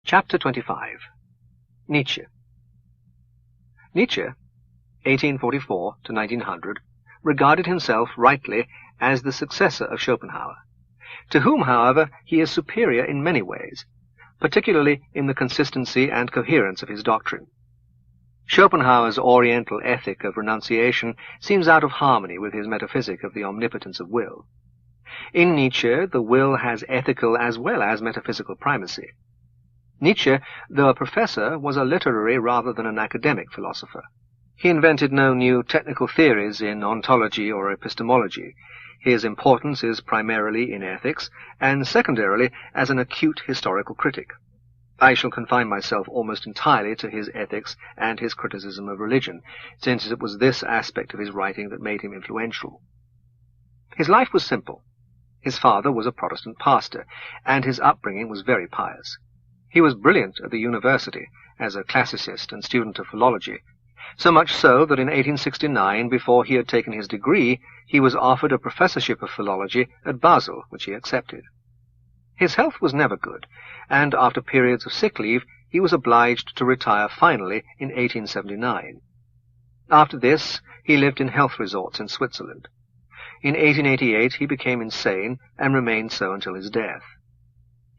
Chapter 25. Nietzsche. Nietzsche, 1844 to 1900, regarded himself rightly as the successor of Schopenhauer, to whom, however, he is superior in many ways, particularly in the consistency and coherence of his doctrine. Schopenhauer's oriental ethic of renunciation seems out of harmony with his metaphysic of the omnipotence of will. In Nietzsche, the will has ethical as well as metaphysical primacy. Nietzsche, though a professor, was a literary rather than an academic philosopher. He invented no new technical theories in ontology or epistemology. His importance is primarily in ethics, and secondarily as an acute historical critic. I shall confine myself almost entirely to his ethics and his criticism of religion, since it was this aspect of his writing that made him influential. His life was simple. His father was a Protestant pastor, and his upbringing was very pious. He was brilliant at the university as a classicist and student of philology, so much so that in 1869, before he had taken his degree, he was offered a professorship of philology at Basel, which he accepted. His health was never good, and after periods of sick leave, he was obliged to retire finally in 1879. After this, he lived in health resorts in Switzerland. In 1888, he became insane and remained so until his death.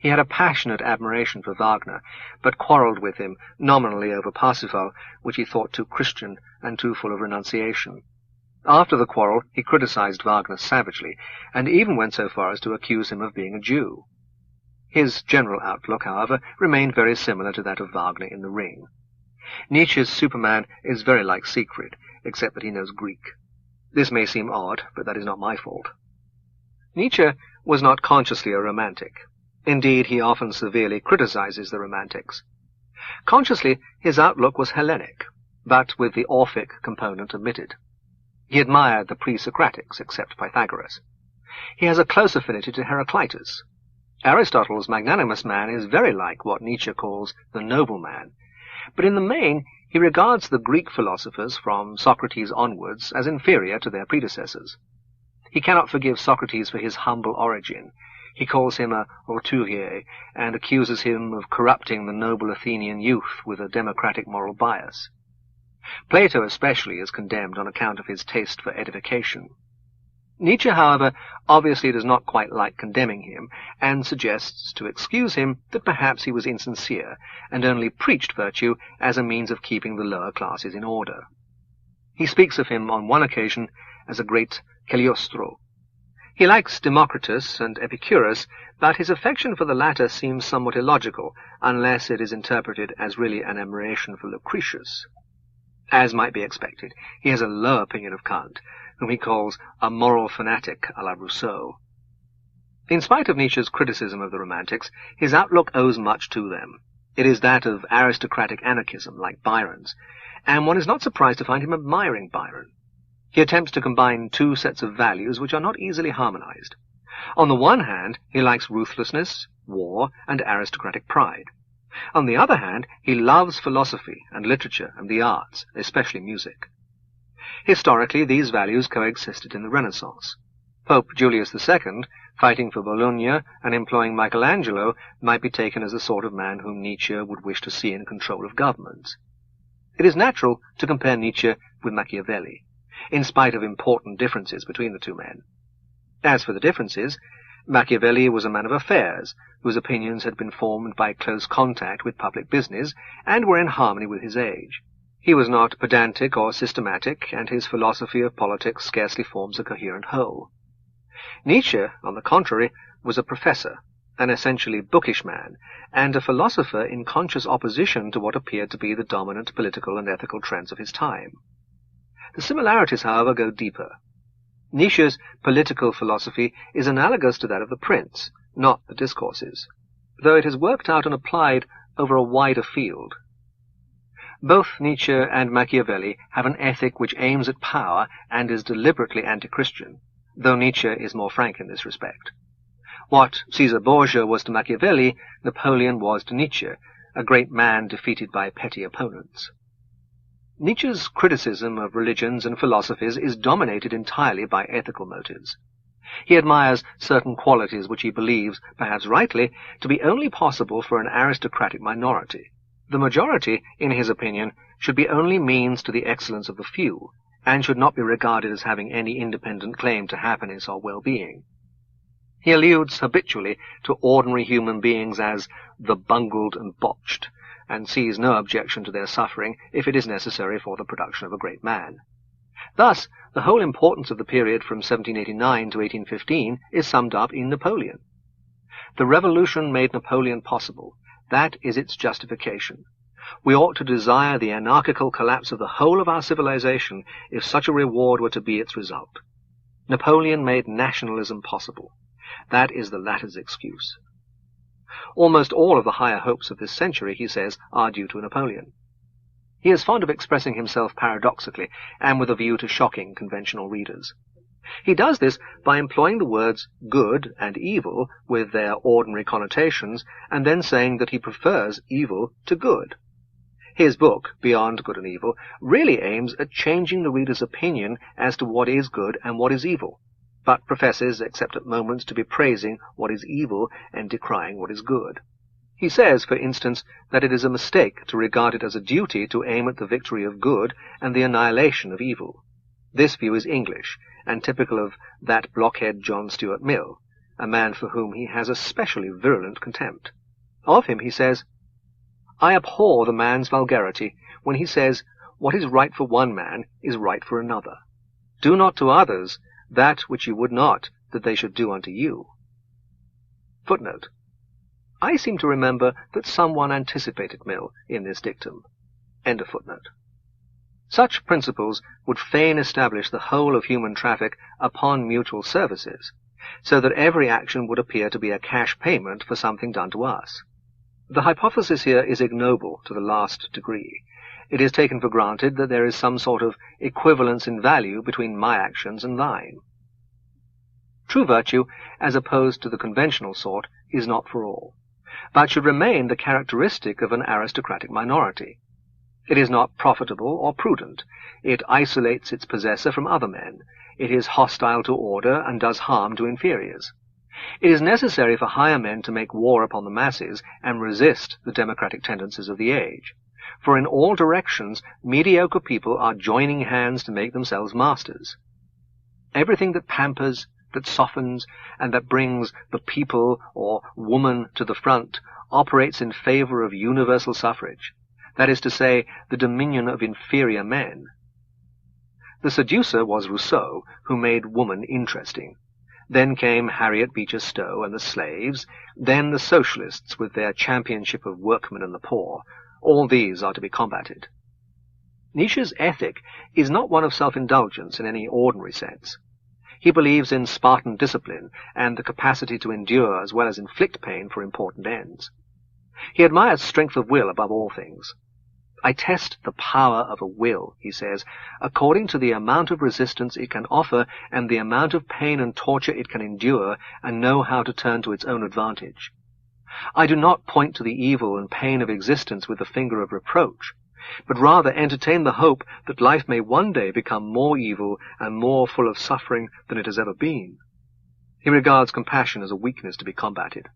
He had a passionate admiration for Wagner, but quarrelled with him, nominally over Parsifal, which he thought too Christian and too full of renunciation. After the quarrel, he criticized Wagner savagely, and even went so far as to accuse him of being a Jew. His general outlook, however, remained very similar to that of Wagner in The Ring. Nietzsche's Superman is very like Siegfried, except that he knows Greek. This may seem odd, but that is not my fault. Nietzsche was not consciously a romantic. Indeed, he often severely criticizes the Romantics. Consciously, his outlook was Hellenic, but with the Orphic component omitted. He admired the pre-Socratics, except Pythagoras. He has a close affinity to Heraclitus. Aristotle's magnanimous man is very like what Nietzsche calls the noble man, but in the main he regards the Greek philosophers from Socrates onwards as inferior to their predecessors. He cannot forgive Socrates for his humble origin. He calls him a roturier, and accuses him of corrupting the noble Athenian youth with a democratic moral bias. Plato especially is condemned on account of his taste for edification. Nietzsche, however, obviously does not quite like condemning him, and suggests to excuse him that perhaps he was insincere, and only preached virtue as a means of keeping the lower classes in order. He speaks of him on one occasion as a great Cagliostro. He likes Democritus and Epicurus, but his affection for the latter seems somewhat illogical, unless it is interpreted as really an admiration for Lucretius. As might be expected, he has a low opinion of Kant, whom he calls a moral fanatic à la Rousseau. In spite of Nietzsche's criticism of the Romantics, his outlook owes much to them. It is that of aristocratic anarchism, like Byron's, and one is not surprised to find him admiring Byron. He attempts to combine two sets of values which are not easily harmonized. On the one hand, he likes ruthlessness, war, and aristocratic pride. On the other hand, he loves philosophy and literature and the arts, especially music. Historically, these values coexisted in the Renaissance. Pope Julius II, fighting for Bologna and employing Michelangelo, might be taken as the sort of man whom Nietzsche would wish to see in control of governments. It is natural to compare Nietzsche with Machiavelli, in spite of important differences between the two men. As for the differences, Machiavelli was a man of affairs, whose opinions had been formed by close contact with public business, and were in harmony with his age. He was not pedantic or systematic, and his philosophy of politics scarcely forms a coherent whole. Nietzsche, on the contrary, was a professor, an essentially bookish man, and a philosopher in conscious opposition to what appeared to be the dominant political and ethical trends of his time. The similarities, however, go deeper. Nietzsche's political philosophy is analogous to that of the Prince, not the Discourses, though it is worked out and applied over a wider field. Both Nietzsche and Machiavelli have an ethic which aims at power and is deliberately anti-Christian, though Nietzsche is more frank in this respect. What Caesar Borgia was to Machiavelli, Napoleon was to Nietzsche, a great man defeated by petty opponents. Nietzsche's criticism of religions and philosophies is dominated entirely by ethical motives. He admires certain qualities which he believes, perhaps rightly, to be only possible for an aristocratic minority. The majority, in his opinion, should be only means to the excellence of the few, and should not be regarded as having any independent claim to happiness or well-being. He alludes habitually to ordinary human beings as the bungled and botched, and sees no objection to their suffering if it is necessary for the production of a great man. Thus, the whole importance of the period from 1789 to 1815 is summed up in Napoleon. The revolution made Napoleon possible. That is its justification. We ought to desire the anarchical collapse of the whole of our civilization if such a reward were to be its result. Napoleon made nationalism possible. That is the latter's excuse. Almost all of the higher hopes of this century, he says, are due to Napoleon. He is fond of expressing himself paradoxically, and with a view to shocking conventional readers. He does this by employing the words good and evil with their ordinary connotations, and then saying that he prefers evil to good. His book, Beyond Good and Evil, really aims at changing the reader's opinion as to what is good and what is evil, but professes, except at moments, to be praising what is evil and decrying what is good. He says, for instance, that it is a mistake to regard it as a duty to aim at the victory of good and the annihilation of evil. This view is English, and typical of that blockhead John Stuart Mill, a man for whom he has a specially virulent contempt. Of him he says, "I abhor the man's vulgarity when he says, what is right for one man is right for another. Do not to others that which you would not that they should do unto you." Footnote. I seem to remember that someone anticipated Mill in this dictum. End of footnote. Such principles would fain establish the whole of human traffic upon mutual services, so that every action would appear to be a cash payment for something done to us. The hypothesis here is ignoble to the last degree. It is taken for granted that there is some sort of equivalence in value between my actions and thine. True virtue, as opposed to the conventional sort, is not for all, but should remain the characteristic of an aristocratic minority. It is not profitable or prudent. It isolates its possessor from other men. It is hostile to order and does harm to inferiors. It is necessary for higher men to make war upon the masses and resist the democratic tendencies of the age. For in all directions, mediocre people are joining hands to make themselves masters. Everything that pampers, that softens, and that brings the people or woman to the front operates in favor of universal suffrage, that is to say, the dominion of inferior men. The seducer was Rousseau, who made woman interesting. Then came Harriet Beecher Stowe and the slaves, then the socialists with their championship of workmen and the poor. All these are to be combated. Nietzsche's ethic is not one of self-indulgence in any ordinary sense. He believes in Spartan discipline and the capacity to endure as well as inflict pain for important ends. He admires strength of will above all things. I test the power of a will, he says, according to the amount of resistance it can offer and the amount of pain and torture it can endure, and know how to turn to its own advantage. I do not point to the evil and pain of existence with the finger of reproach, but rather entertain the hope that life may one day become more evil and more full of suffering than it has ever been. He regards compassion as a weakness to be combated.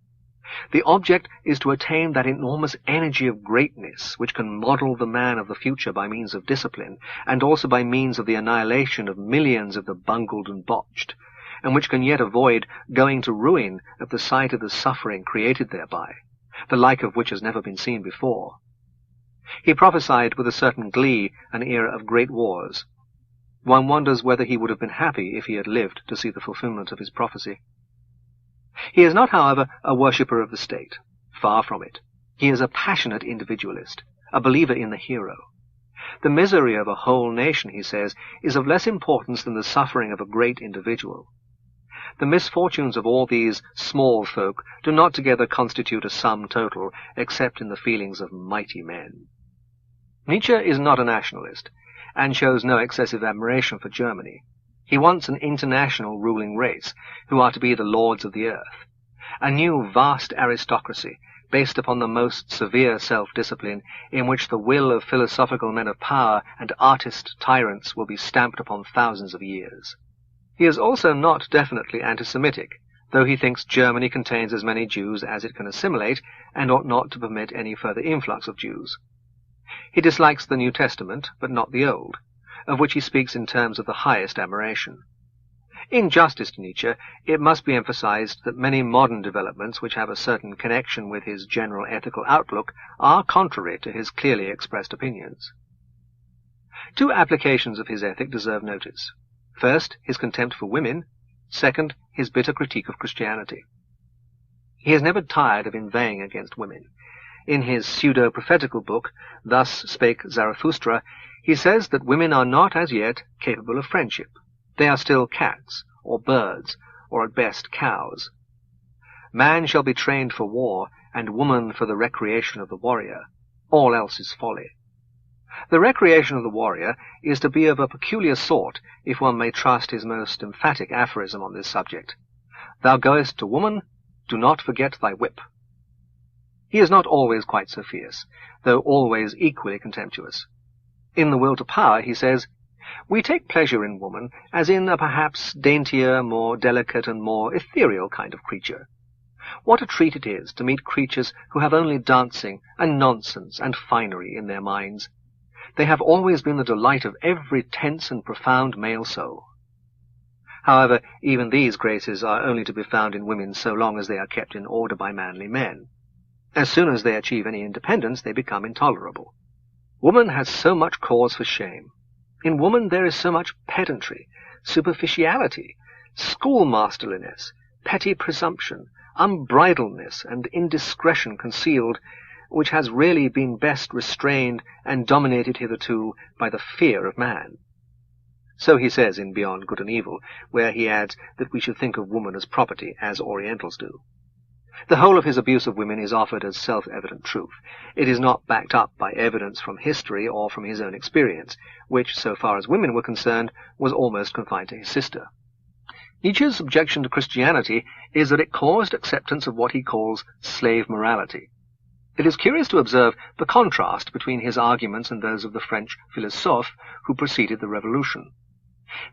The object is to attain that enormous energy of greatness which can model the man of the future by means of discipline, and also by means of the annihilation of millions of the bungled and botched, and which can yet avoid going to ruin at the sight of the suffering created thereby, the like of which has never been seen before. He prophesied with a certain glee an era of great wars. One wonders whether he would have been happy if he had lived to see the fulfillment of his prophecy. He is not, however, a worshipper of the state. Far from it. He is a passionate individualist, a believer in the hero. The misery of a whole nation, he says, is of less importance than the suffering of a great individual. The misfortunes of all these small folk do not together constitute a sum total, except in the feelings of mighty men. Nietzsche is not a nationalist, and shows no excessive admiration for Germany. He wants an international ruling race, who are to be the lords of the earth. A new vast aristocracy, based upon the most severe self-discipline, in which the will of philosophical men of power and artist tyrants will be stamped upon thousands of years. He is also not definitely anti-Semitic, though he thinks Germany contains as many Jews as it can assimilate and ought not to permit any further influx of Jews. He dislikes the New Testament, but not the Old, of which he speaks in terms of the highest admiration. In justice to Nietzsche, it must be emphasized that many modern developments which have a certain connection with his general ethical outlook are contrary to his clearly expressed opinions. Two applications of his ethic deserve notice. First, his contempt for women. Second, his bitter critique of Christianity. He is never tired of inveighing against women. In his pseudo-prophetical book, Thus Spake Zarathustra, he says that women are not as yet capable of friendship. They are still cats, or birds, or at best cows. Man shall be trained for war, and woman for the recreation of the warrior. All else is folly. The recreation of the warrior is to be of a peculiar sort, if one may trust his most emphatic aphorism on this subject. Thou goest to woman, do not forget thy whip. He is not always quite so fierce, though always equally contemptuous. In The Will to Power he says, "We take pleasure in woman as in a perhaps daintier, more delicate and more ethereal kind of creature. What a treat it is to meet creatures who have only dancing and nonsense and finery in their minds. They have always been the delight of every tense and profound male soul." However, even these graces are only to be found in women so long as they are kept in order by manly men. As soon as they achieve any independence, they become intolerable. Woman has so much cause for shame. In woman there is so much pedantry, superficiality, schoolmasterliness, petty presumption, unbridledness, and indiscretion concealed, which has really been best restrained and dominated hitherto by the fear of man. So he says in Beyond Good and Evil, where he adds that we should think of woman as property, as Orientals do. The whole of his abuse of women is offered as self-evident truth. It is not backed up by evidence from history or from his own experience, which, so far as women were concerned, was almost confined to his sister. Nietzsche's objection to Christianity is that it caused acceptance of what he calls slave morality. It is curious to observe the contrast between his arguments and those of the French philosophes who preceded the Revolution.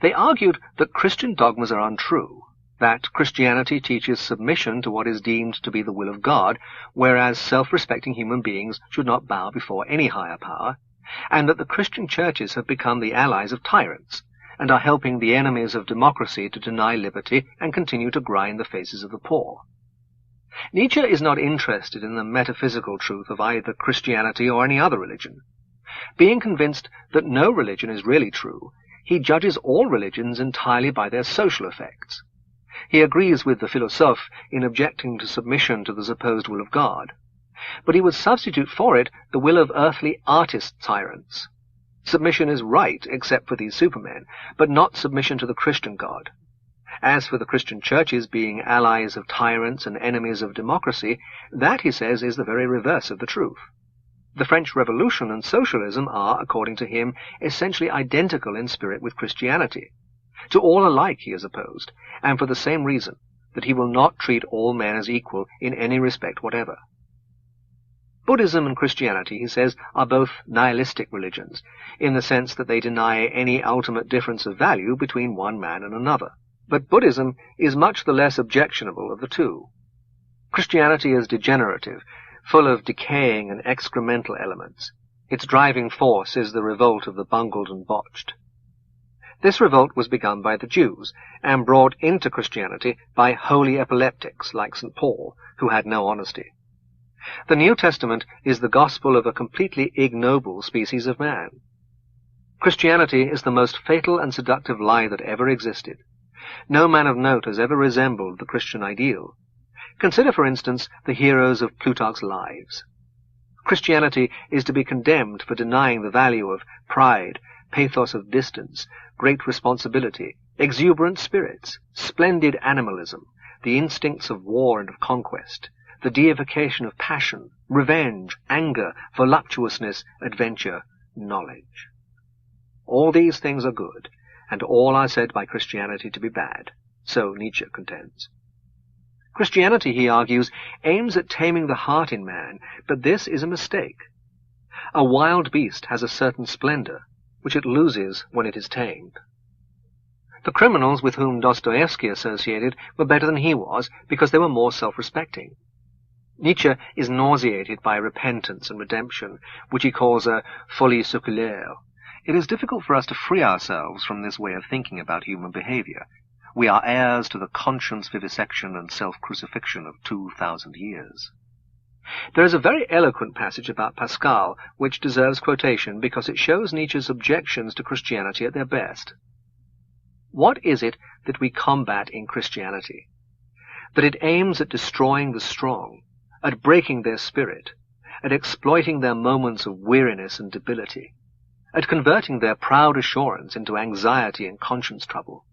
They argued that Christian dogmas are untrue, that Christianity teaches submission to what is deemed to be the will of God, whereas self-respecting human beings should not bow before any higher power, and that the Christian churches have become the allies of tyrants, and are helping the enemies of democracy to deny liberty and continue to grind the faces of the poor. Nietzsche is not interested in the metaphysical truth of either Christianity or any other religion. Being convinced that no religion is really true, he judges all religions entirely by their social effects. He agrees with the philosophe in objecting to submission to the supposed will of God, but he would substitute for it the will of earthly artist tyrants. Submission is right, except for these supermen, but not submission to the Christian God. As for the Christian churches being allies of tyrants and enemies of democracy, that, he says, is the very reverse of the truth. The French Revolution and socialism are, according to him, essentially identical in spirit with Christianity. To all alike he is opposed, and for the same reason, that he will not treat all men as equal in any respect whatever. Buddhism and Christianity, he says, are both nihilistic religions, in the sense that they deny any ultimate difference of value between one man and another. But Buddhism is much the less objectionable of the two. Christianity is degenerative, full of decaying and excremental elements. Its driving force is the revolt of the bungled and botched. This revolt was begun by the Jews, and brought into Christianity by holy epileptics like St. Paul, who had no honesty. The New Testament is the gospel of a completely ignoble species of man. Christianity is the most fatal and seductive lie that ever existed. No man of note has ever resembled the Christian ideal. Consider, for instance, the heroes of Plutarch's Lives. Christianity is to be condemned for denying the value of pride, pathos of distance, great responsibility, exuberant spirits, splendid animalism, the instincts of war and of conquest, the deification of passion, revenge, anger, voluptuousness, adventure, knowledge. All these things are good, and all are said by Christianity to be bad, so Nietzsche contends. Christianity, he argues, aims at taming the heart in man, but this is a mistake. A wild beast has a certain splendor, which it loses when it is tamed. The criminals with whom Dostoevsky associated were better than he was because they were more self-respecting. Nietzsche is nauseated by repentance and redemption, which he calls a folie séculaire. It is difficult for us to free ourselves from this way of thinking about human behavior. We are heirs to the conscience vivisection and self-crucifixion of 2,000 years. There is a very eloquent passage about Pascal which deserves quotation because it shows Nietzsche's objections to Christianity at their best. What is it that we combat in Christianity? That it aims at destroying the strong, at breaking their spirit, at exploiting their moments of weariness and debility, at converting their proud assurance into anxiety and conscience trouble,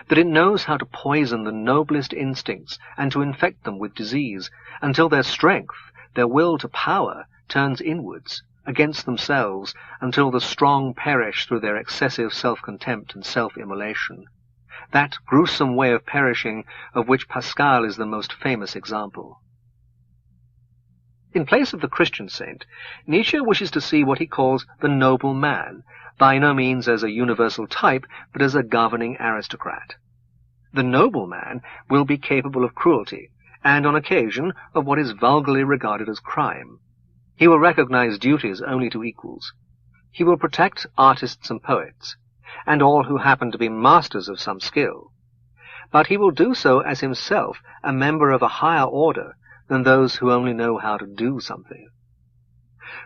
that it knows how to poison the noblest instincts and to infect them with disease until their strength, their will to power, turns inwards, against themselves, until the strong perish through their excessive self-contempt and self-immolation. That gruesome way of perishing of which Pascal is the most famous example. In place of the Christian saint, Nietzsche wishes to see what he calls the noble man, by no means as a universal type, but as a governing aristocrat. The noble man will be capable of cruelty, and on occasion of what is vulgarly regarded as crime. He will recognize duties only to equals. He will protect artists and poets, and all who happen to be masters of some skill. But he will do so as himself a member of a higher order than those who only know how to do something.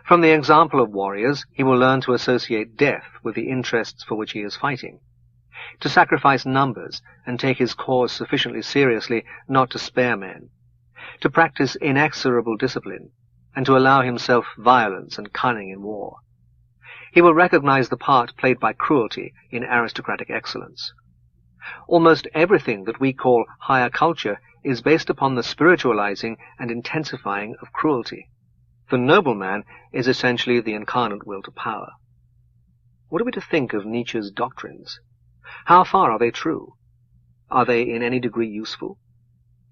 From the example of warriors, he will learn to associate death with the interests for which he is fighting, to sacrifice numbers and take his cause sufficiently seriously not to spare men, to practice inexorable discipline, and to allow himself violence and cunning in war. He will recognize the part played by cruelty in aristocratic excellence. Almost everything that we call higher culture is based upon the spiritualizing and intensifying of cruelty. The nobleman is essentially the incarnate will to power. What are we to think of Nietzsche's doctrines? How far are they true? Are they in any degree useful?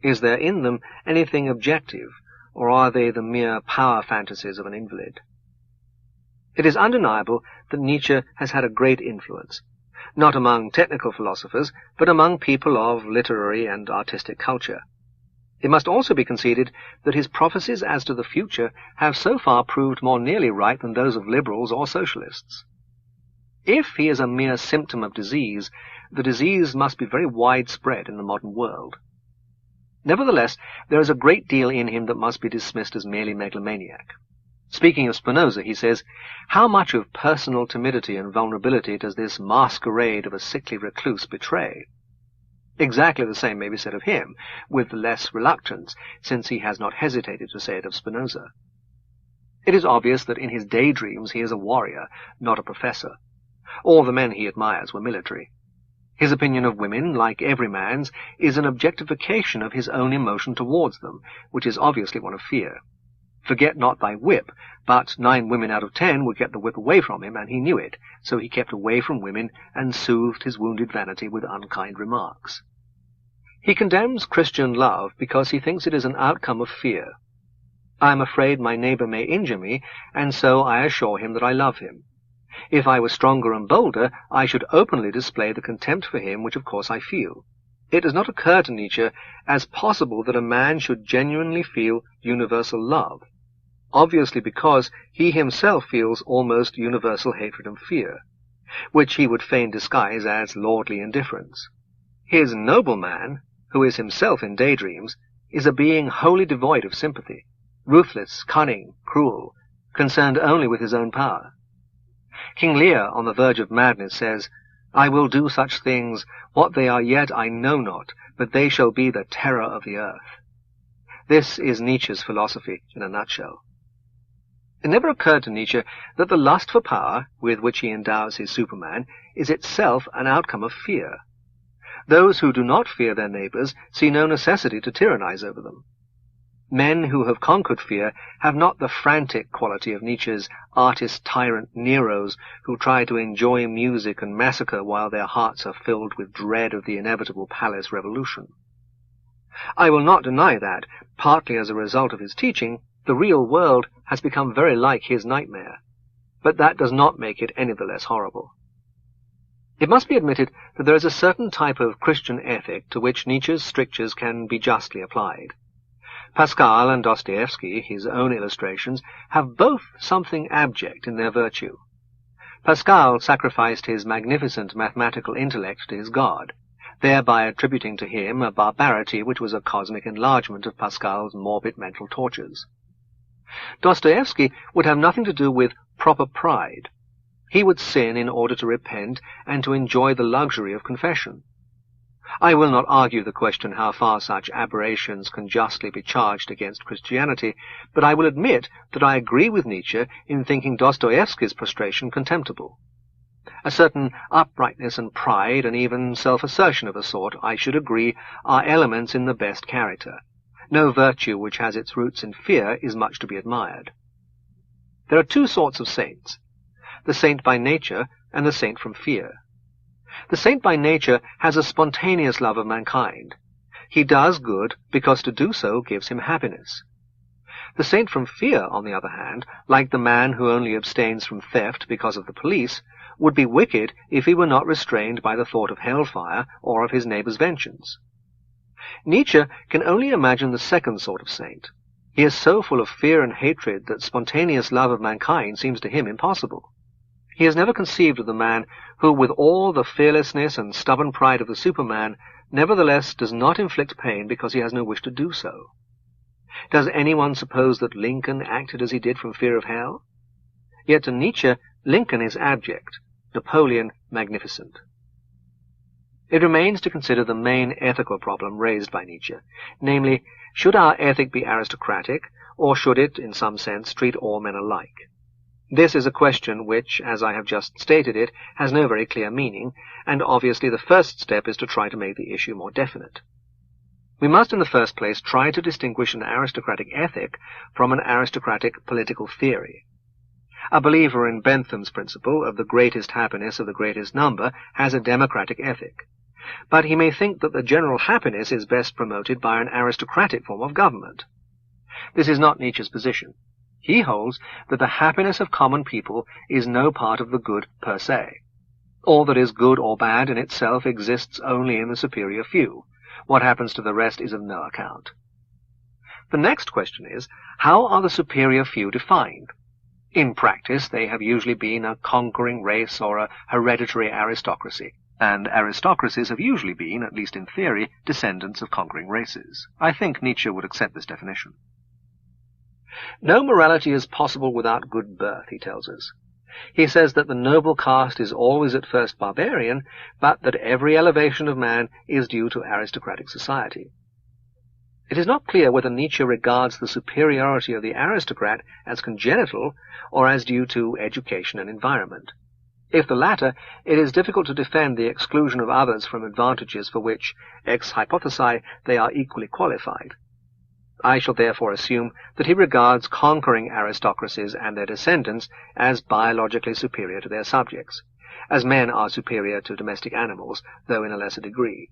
Is there in them anything objective, or are they the mere power fantasies of an invalid? It is undeniable that Nietzsche has had a great influence, not among technical philosophers, but among people of literary and artistic culture. It must also be conceded that his prophecies as to the future have so far proved more nearly right than those of liberals or socialists. If he is a mere symptom of disease, the disease must be very widespread in the modern world. Nevertheless, there is a great deal in him that must be dismissed as merely megalomaniac. Speaking of Spinoza, he says, "How much of personal timidity and vulnerability does this masquerade of a sickly recluse betray?" Exactly the same may be said of him, with less reluctance, since he has not hesitated to say it of Spinoza. It is obvious that in his daydreams he is a warrior, not a professor. All the men he admires were military. His opinion of women, like every man's, is an objectification of his own emotion towards them, which is obviously one of fear. Forget not thy whip, but 9 women out of 10 would get the whip away from him, and he knew it, so he kept away from women and soothed his wounded vanity with unkind remarks. He condemns Christian love because he thinks it is an outcome of fear. I am afraid my neighbor may injure me, and so I assure him that I love him. If I were stronger and bolder, I should openly display the contempt for him which of course I feel. It does not occur to Nietzsche as possible that a man should genuinely feel universal love, obviously because he himself feels almost universal hatred and fear, which he would fain disguise as lordly indifference. His nobleman, who is himself in daydreams, is a being wholly devoid of sympathy, ruthless, cunning, cruel, concerned only with his own power. King Lear, on the verge of madness, says, "I will do such things, what they are yet I know not, but they shall be the terror of the earth." This is Nietzsche's philosophy in a nutshell. It never occurred to Nietzsche that the lust for power, with which he endows his Superman, is itself an outcome of fear. Those who do not fear their neighbors see no necessity to tyrannize over them. Men who have conquered fear have not the frantic quality of Nietzsche's artist-tyrant Neros who try to enjoy music and massacre while their hearts are filled with dread of the inevitable palace revolution. I will not deny that, partly as a result of his teaching, the real world has become very like his nightmare, but that does not make it any the less horrible. It must be admitted that there is a certain type of Christian ethic to which Nietzsche's strictures can be justly applied. Pascal and Dostoevsky, his own illustrations, have both something abject in their virtue. Pascal sacrificed his magnificent mathematical intellect to his God, thereby attributing to him a barbarity which was a cosmic enlargement of Pascal's morbid mental tortures. Dostoevsky would have nothing to do with proper pride. He would sin in order to repent and to enjoy the luxury of confession. I will not argue the question how far such aberrations can justly be charged against Christianity, but I will admit that I agree with Nietzsche in thinking Dostoevsky's prostration contemptible. A certain uprightness and pride, and even self-assertion of a sort, I should agree, are elements in the best character. No virtue which has its roots in fear is much to be admired. There are two sorts of saints, the saint by nature and the saint from fear. The saint by nature has a spontaneous love of mankind. He does good because to do so gives him happiness. The saint from fear, on the other hand, like the man who only abstains from theft because of the police, would be wicked if he were not restrained by the thought of hellfire or of his neighbour's vengeance. Nietzsche can only imagine the second sort of saint. He is so full of fear and hatred that spontaneous love of mankind seems to him impossible. He has never conceived of the man who, with all the fearlessness and stubborn pride of the Superman, nevertheless does not inflict pain because he has no wish to do so. Does anyone suppose that Lincoln acted as he did from fear of hell? Yet to Nietzsche, Lincoln is abject, Napoleon magnificent. It remains to consider the main ethical problem raised by Nietzsche, namely, should our ethic be aristocratic, or should it, in some sense, treat all men alike? This is a question which, as I have just stated it, has no very clear meaning, and obviously the first step is to try to make the issue more definite. We must in the first place try to distinguish an aristocratic ethic from an aristocratic political theory. A believer in Bentham's principle of the greatest happiness of the greatest number has a democratic ethic, but he may think that the general happiness is best promoted by an aristocratic form of government. This is not Nietzsche's position. He holds that the happiness of common people is no part of the good per se. All that is good or bad in itself exists only in the superior few. What happens to the rest is of no account. The next question is, how are the superior few defined? In practice, they have usually been a conquering race or a hereditary aristocracy, and aristocracies have usually been, at least in theory, descendants of conquering races. I think Nietzsche would accept this definition. No morality is possible without good birth, he tells us. He says that the noble caste is always at first barbarian, but that every elevation of man is due to aristocratic society. It is not clear whether Nietzsche regards the superiority of the aristocrat as congenital or as due to education and environment. If the latter, it is difficult to defend the exclusion of others from advantages for which, ex hypothesi, they are equally qualified. I shall therefore assume that he regards conquering aristocracies and their descendants as biologically superior to their subjects, as men are superior to domestic animals, though in a lesser degree.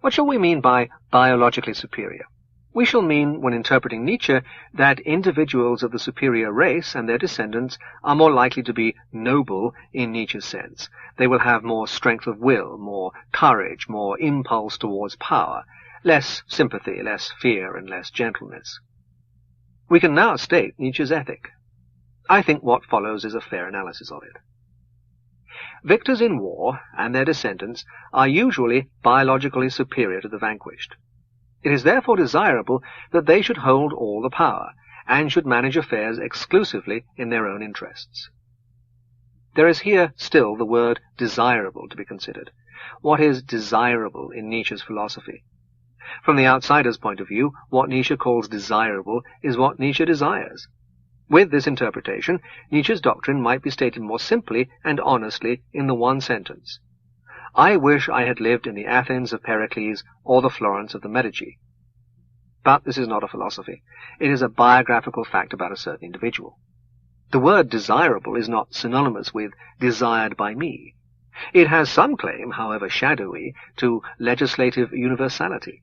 What shall we mean by biologically superior? We shall mean, when interpreting Nietzsche, that individuals of the superior race and their descendants are more likely to be noble in Nietzsche's sense. They will have more strength of will, more courage, more impulse towards power, less sympathy, less fear, and less gentleness. We can now state Nietzsche's ethic. I think what follows is a fair analysis of it. Victors in war, and their descendants, are usually biologically superior to the vanquished. It is therefore desirable that they should hold all the power, and should manage affairs exclusively in their own interests. There is here still the word desirable to be considered. What is desirable in Nietzsche's philosophy? From the outsider's point of view, what Nietzsche calls desirable is what Nietzsche desires. With this interpretation, Nietzsche's doctrine might be stated more simply and honestly in the one sentence: I wish I had lived in the Athens of Pericles or the Florence of the Medici. But this is not a philosophy. It is a biographical fact about a certain individual. The word desirable is not synonymous with desired by me. It has some claim, however shadowy, to legislative universality.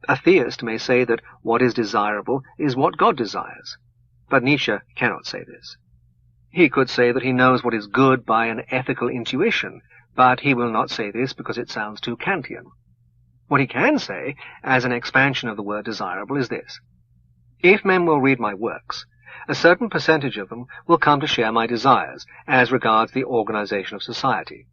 A theist may say that what is desirable is what God desires. But Nietzsche cannot say this. He could say that he knows what is good by an ethical intuition, But he will not say this because it sounds too Kantian. What he can say, as an expansion of the word desirable, is this: if men will read my works, a certain percentage of them will come to share my desires as regards the organization of society.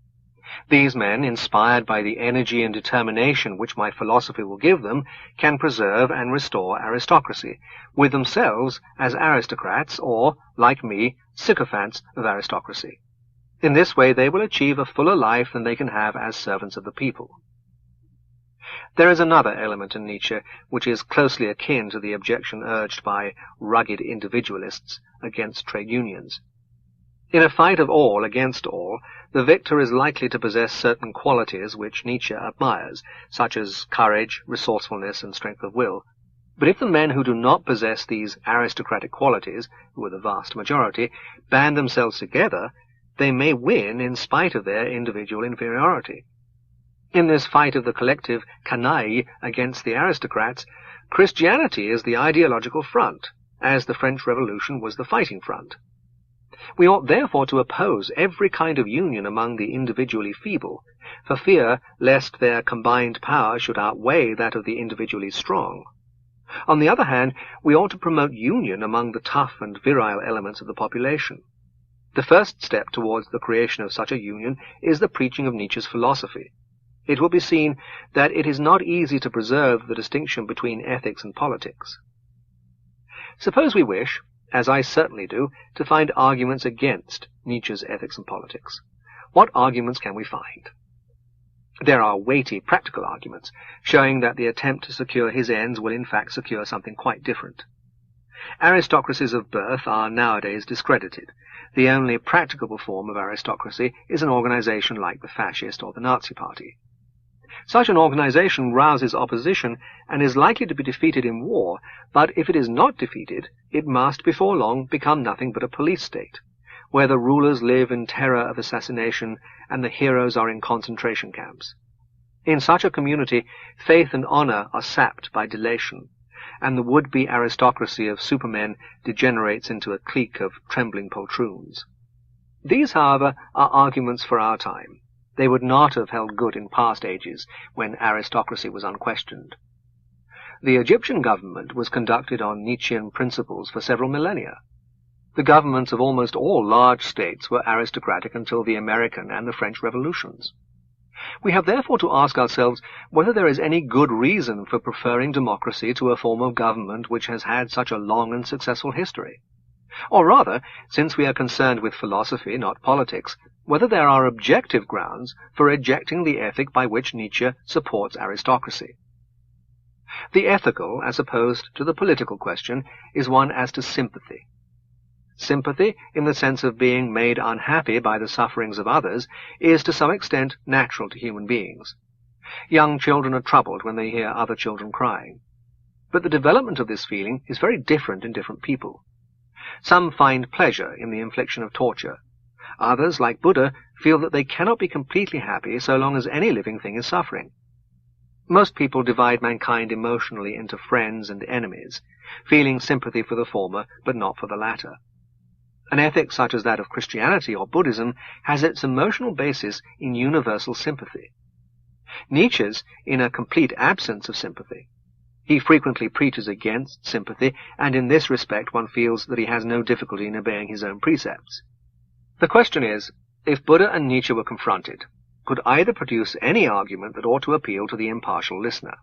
These men, inspired by the energy and determination which my philosophy will give them, can preserve and restore aristocracy, with themselves as aristocrats, or, like me, sycophants of aristocracy. In this way they will achieve a fuller life than they can have as servants of the people. There is another element in Nietzsche which is closely akin to the objection urged by rugged individualists against trade unions. In a fight of all against all, the victor is likely to possess certain qualities which Nietzsche admires, such as courage, resourcefulness, and strength of will. But if the men who do not possess these aristocratic qualities, who are the vast majority, band themselves together, they may win in spite of their individual inferiority. In this fight of the collective canaille against the aristocrats, Christianity is the ideological front, as the French Revolution was the fighting front. We ought therefore to oppose every kind of union among the individually feeble, for fear lest their combined power should outweigh that of the individually strong. On the other hand, we ought to promote union among the tough and virile elements of the population. The first step towards the creation of such a union is the preaching of Nietzsche's philosophy. It will be seen that it is not easy to preserve the distinction between ethics and politics. Suppose we wish, as I certainly do, to find arguments against Nietzsche's ethics and politics. What arguments can we find? There are weighty practical arguments, showing that the attempt to secure his ends will in fact secure something quite different. Aristocracies of birth are nowadays discredited. The only practicable form of aristocracy is an organization like the Fascist or the Nazi Party. Such an organization rouses opposition and is likely to be defeated in war, but if it is not defeated, it must before long become nothing but a police state, where the rulers live in terror of assassination and the heroes are in concentration camps. In such a community, faith and honor are sapped by delation, and the would-be aristocracy of supermen degenerates into a clique of trembling poltroons. These, however, are arguments for our time. They would not have held good in past ages, when aristocracy was unquestioned. The Egyptian government was conducted on Nietzschean principles for several millennia. The governments of almost all large states were aristocratic until the American and the French revolutions. We have therefore to ask ourselves whether there is any good reason for preferring democracy to a form of government which has had such a long and successful history. Or rather, since we are concerned with philosophy, not politics, whether there are objective grounds for rejecting the ethic by which Nietzsche supports aristocracy. The ethical, as opposed to the political question, is one as to sympathy. Sympathy, in the sense of being made unhappy by the sufferings of others, is to some extent natural to human beings. Young children are troubled when they hear other children crying. But the development of this feeling is very different in different people. Some find pleasure in the infliction of torture. Others, like Buddha, feel that they cannot be completely happy so long as any living thing is suffering. Most people divide mankind emotionally into friends and enemies, feeling sympathy for the former but not for the latter. An ethic such as that of Christianity or Buddhism has its emotional basis in universal sympathy. Nietzsche's in a complete absence of sympathy. He frequently preaches against sympathy, and in this respect one feels that he has no difficulty in obeying his own precepts. The question is, if Buddha and Nietzsche were confronted, could either produce any argument that ought to appeal to the impartial listener?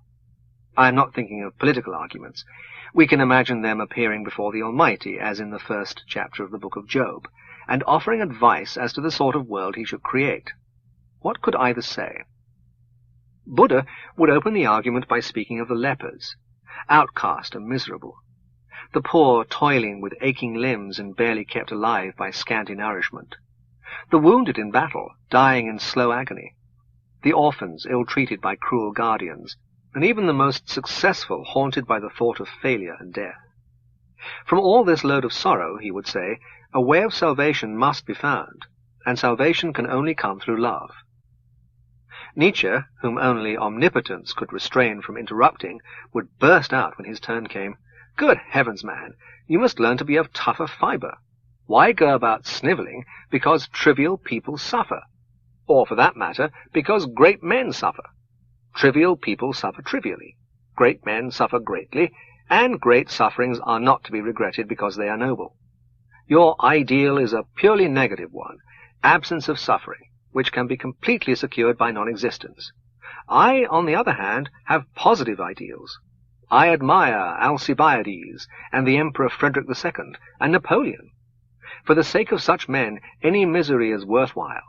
I am not thinking of political arguments. We can imagine them appearing before the Almighty, as in the first chapter of the book of Job, and offering advice as to the sort of world he should create. What could either say? Buddha would open the argument by speaking of the lepers, outcast and miserable, the poor toiling with aching limbs and barely kept alive by scanty nourishment, the wounded in battle, dying in slow agony, the orphans ill-treated by cruel guardians, and even the most successful haunted by the thought of failure and death. From all this load of sorrow, he would say, a way of salvation must be found, and salvation can only come through love. Nietzsche, whom only omnipotence could restrain from interrupting, would burst out when his turn came. "Good heavens, man, you must learn to be of tougher fibre. Why go about snivelling because trivial people suffer? Or, for that matter, because great men suffer. Trivial people suffer trivially. Great men suffer greatly, and great sufferings are not to be regretted because they are noble. Your ideal is a purely negative one, absence of suffering, which can be completely secured by non-existence. I, on the other hand, have positive ideals. I admire Alcibiades, and the Emperor Frederick II, and Napoleon. For the sake of such men, any misery is worthwhile.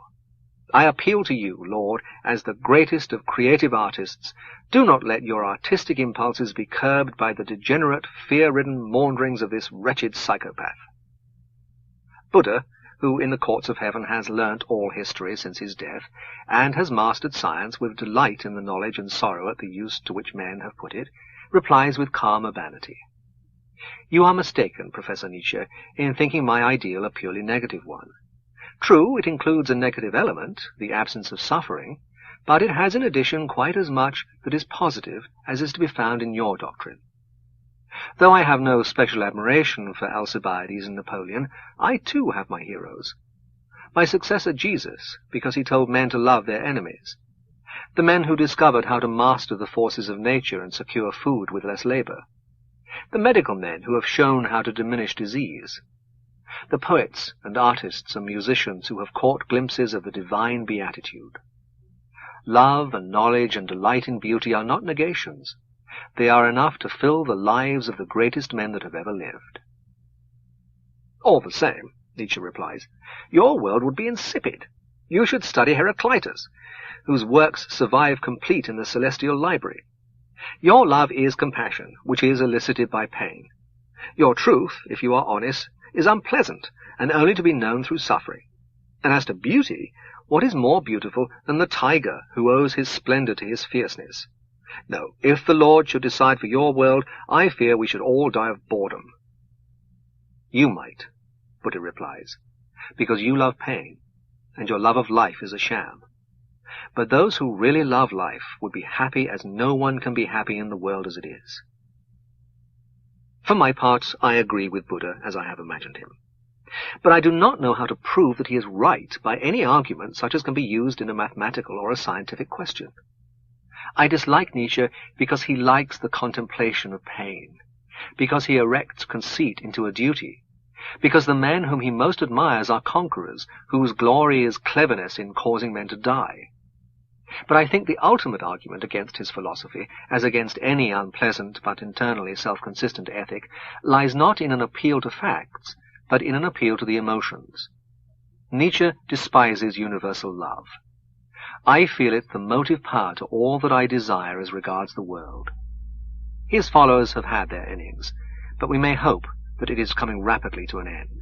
I appeal to you, Lord, as the greatest of creative artists. Do not let your artistic impulses be curbed by the degenerate, fear-ridden maunderings of this wretched psychopath. Buddha, who in the courts of heaven has learnt all history since his death, and has mastered science with delight in the knowledge and sorrow at the use to which men have put it, replies with calm urbanity. You are mistaken, Professor Nietzsche, in thinking my ideal a purely negative one. True, it includes a negative element, the absence of suffering, but it has in addition quite as much that is positive as is to be found in your doctrine. Though I have no special admiration for Alcibiades and Napoleon, I too have my heroes. My successor Jesus, because he told men to love their enemies. The men who discovered how to master the forces of nature and secure food with less labor. The medical men who have shown how to diminish disease. The poets and artists and musicians who have caught glimpses of the divine beatitude. Love and knowledge and delight in beauty are not negations. They are enough to fill the lives of the greatest men that have ever lived. All the same, Nietzsche replies, your world would be insipid. You should study Heraclitus, whose works survive complete in the celestial library. Your love is compassion, which is elicited by pain. Your truth, if you are honest, is unpleasant, and only to be known through suffering. And as to beauty, what is more beautiful than the tiger who owes his splendor to his fierceness? No, if the Lord should decide for your world, I fear we should all die of boredom. You might, Buddha replies, because you love pain, and your love of life is a sham. But those who really love life would be happy as no one can be happy in the world as it is. For my part, I agree with Buddha as I have imagined him. But I do not know how to prove that he is right by any argument such as can be used in a mathematical or a scientific question. I dislike Nietzsche because he likes the contemplation of pain, because he erects conceit into a duty, because the men whom he most admires are conquerors, whose glory is cleverness in causing men to die. But I think the ultimate argument against his philosophy, as against any unpleasant but internally self-consistent ethic, lies not in an appeal to facts, but in an appeal to the emotions. Nietzsche despises universal love. I feel it the motive power to all that I desire as regards the world. His followers have had their innings, but we may hope that it is coming rapidly to an end.